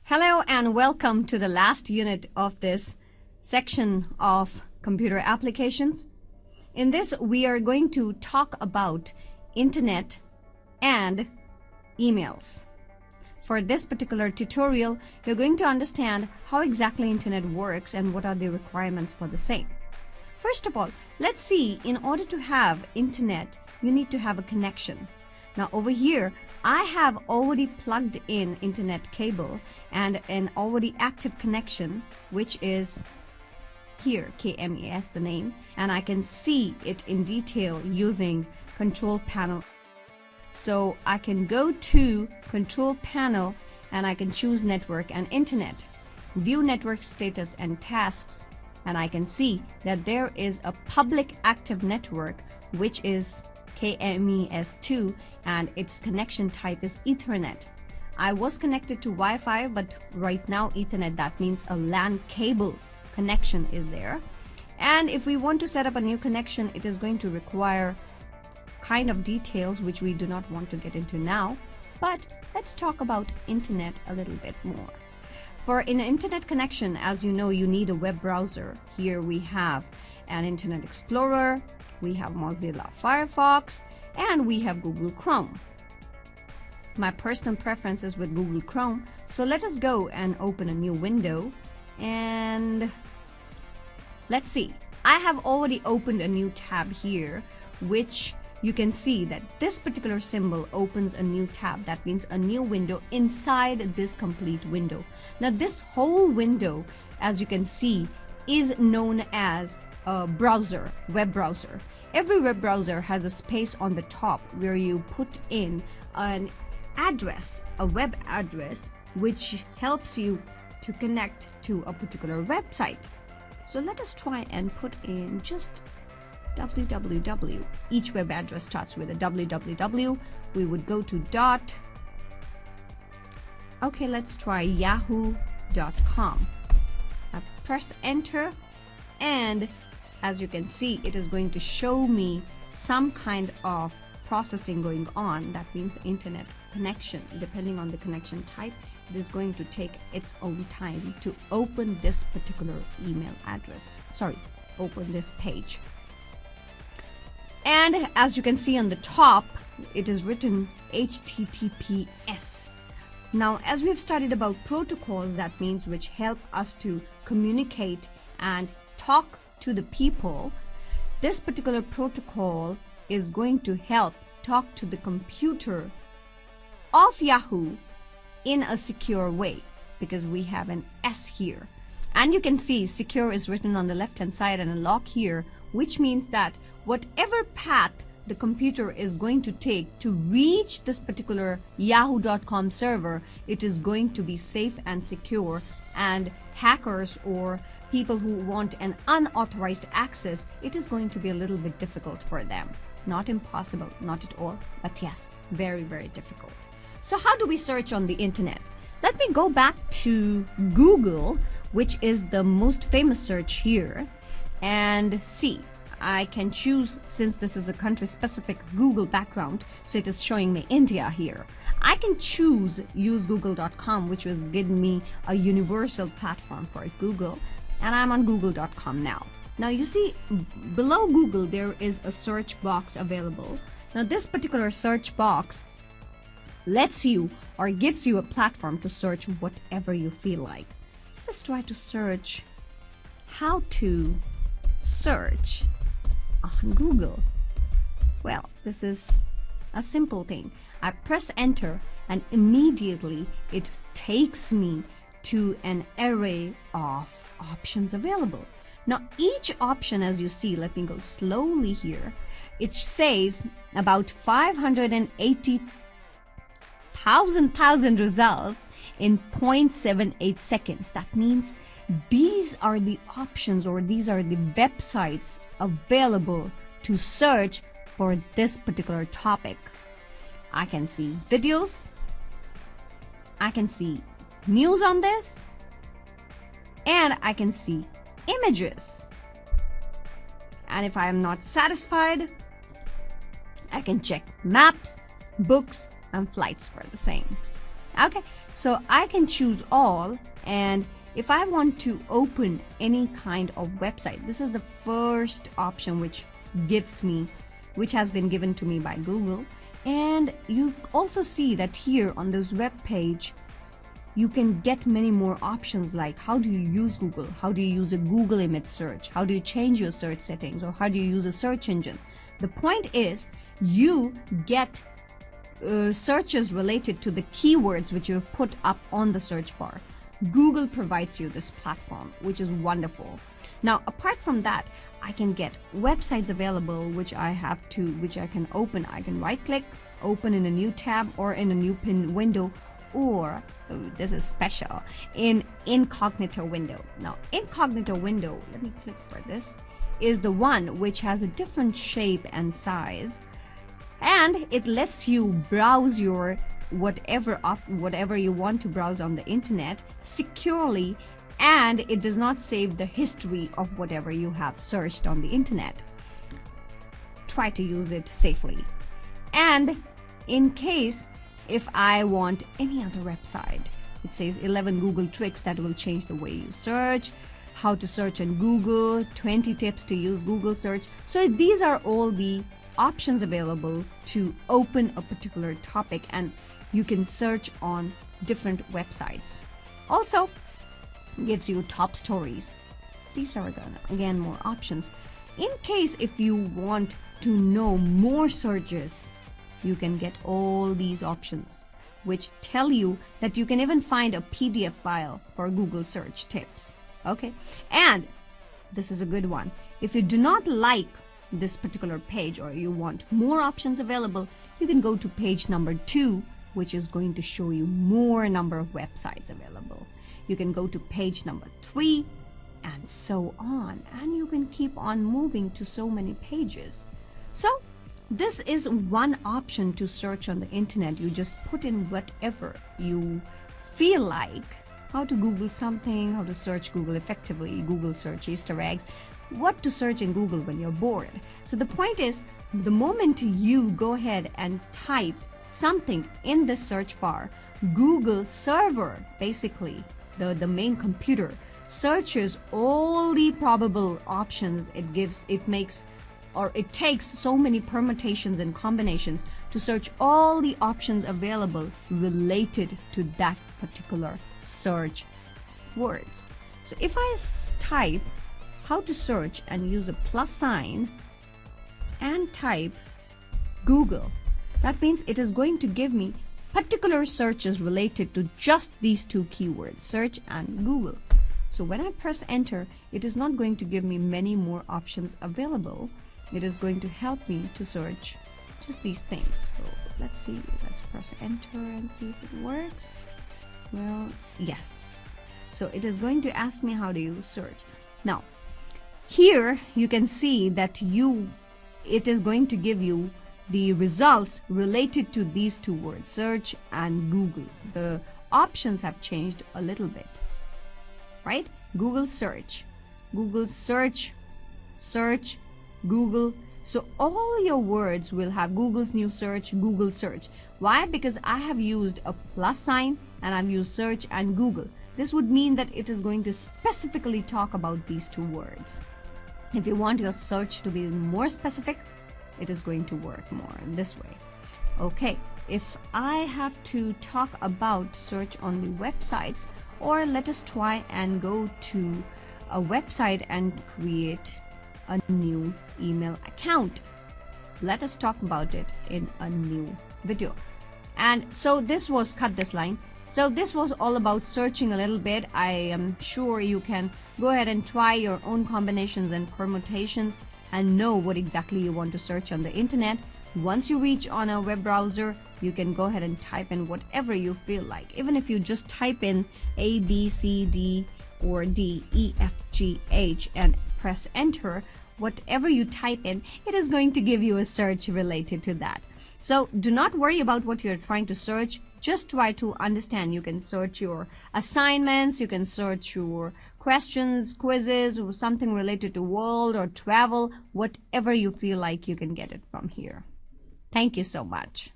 Hello and welcome to the last unit of this section of computer applications. In this, we are going to talk about internet and emails. For this particular tutorial, you're going to understand how exactly internet works and what are the requirements for the same. First of all, let's see, in order to have internet, you need to have a connection. Now over here, I have already plugged in internet cable and an already active connection, which is here, KMES the name, and I can see it in detail using control panel. So I can go to control panel and I can choose network and internet, view network status and tasks, and I can see that there is a public active network which is KMES2 and its connection type is Ethernet. I was connected to Wi-Fi, but right now Ethernet, that means a LAN cable connection is there. And if we want to set up a new connection, it is going to require kind of details which we do not want to get into now, but let's talk about internet a little bit more. For an internet connection, as you know, you need a web browser. Here we have an Internet Explorer, we have Mozilla Firefox, and we have Google Chrome. My personal preference is with Google Chrome, so let us go and open a new window and let's see. I have already opened a new tab here, which you can see that this particular symbol opens a new tab. That means a new window inside this complete window. Now this whole window, as you can see, is known as a browser, web browser. Every web browser has a space on the top where you put in an address, a web address, which helps you to connect to a particular website. So let us try and put in just www. Each web address starts with a www. We would go to dot. Okay, let's try yahoo.com. I press enter, and as you can see, it is going to show me some kind of processing going on. That means the internet connection. Depending on the connection type, it is going to take its own time to open this particular email address. Open this page. And as you can see on the top, it is written HTTPS. Now, as we have studied about protocols, that means which help us to communicate and talk to the people, this particular protocol is going to help talk to the computer of Yahoo in a secure way, because we have an S here. And you can see secure is written on the left hand side and a lock here, which means that whatever path the computer is going to take to reach this particular yahoo.com server, it is going to be safe and secure, and hackers or people who want an unauthorized access, it is going to be a little bit difficult for them. Not impossible, not at all, but yes, very, very difficult. So how do we search on the internet? Let me go back to Google, which is the most famous search here, and see. I can choose, since this is a country-specific Google background, so it is showing me India here. I can choose use google.com, which will give me a universal platform for Google, and I'm on google.com now. Now you see below Google there is a search box available. Now this particular search box lets you or gives you a platform to search whatever you feel like. Let's try to search how to search on Google. Well, this is a simple thing. I press enter and immediately it takes me to an array of options available. Now each option, as you see, let me go slowly here, it says about 580,000 results in 0.78 seconds. That means these are the options, or these are the websites available to search for this particular topic. I can see videos, I can see news on this, and I can see images. And if I am not satisfied, I can check maps, books, and flights for the same. Okay, so I can choose all, and if I want to open any kind of website, this is the first option which has been given to me by Google. And you also see that here on this web page, you can get many more options, like how do you use Google? How do you use a Google image search? How do you change your search settings? Or how do you use a search engine? The point is, you get searches related to the keywords which you've put up on the search bar. Google provides you this platform, which is wonderful. Now, apart from that, I can get websites available which I can open. I can right click, open in a new tab or in a new pinned window, or this is special, in incognito window. Now, incognito window, let me click for this, is the one which has a different shape and size, and it lets you browse your whatever you want to browse on the internet securely, and it does not save the history of whatever you have searched on the internet. Try to use it safely. And in case if I want any other website, it says 11 Google tricks that will change the way you search, how to search on Google, 20 tips to use Google search. So these are all the options available to open a particular topic, and you can search on different websites. Also gives you top stories. These are again more options. In case if you want to know more searches, you can get all these options which tell you that you can even find a PDF file for Google search tips. Okay, and this is a good one. If you do not like this particular page or you want more options available, you can go to page number 2, which is going to show you more number of websites available. You can go to page number 3 and so on, and you can keep on moving to so many pages. So this is one option to search on the internet. You just put in whatever you feel like, how to Google something, how to search Google effectively, Google search Easter eggs, what to search in Google when you're bored. So the point is, the moment you go ahead and type something in the search bar, Google server, basically the main computer, searches all the probable options. It takes so many permutations and combinations to search all the options available related to that particular search words. So if I type how to search and use a plus sign and type Google, that means it is going to give me particular searches related to just these two keywords, search and Google. So when I press enter, it is not going to give me many more options available. It is going to help me to search just these things. So let's see, let's press enter and see if it works. Well, yes. So it is going to ask me how do you search. Now, here you can see that it is going to give you the results related to these two words, search and Google. The options have changed a little bit, right? Google search, search, Google. So all your words will have Google's new search, Google search. Why? Because I have used a plus sign and I've used search and Google. This would mean that it is going to specifically talk about these two words. If you want your search to be more specific, it is going to work more in this way. Okay, if I have to talk about search on the websites, or let us try and go to a website and create a new email account. Let us talk about it in a new video. And so this was cut this line. So this was all about searching a little bit. I am sure you can go ahead and try your own combinations and permutations and know what exactly you want to search on the internet. Once you reach on a web browser, you can go ahead and type in whatever you feel like. Even if you just type in A, B, C, D, or D, E, F, G, H, and press enter, whatever you type in, it is going to give you a search related to that. So do not worry about what you're trying to search. Just try to understand. You can search your assignments, you can search your questions, quizzes, or something related to world or travel, whatever you feel like, you can get it from here. Thank you so much.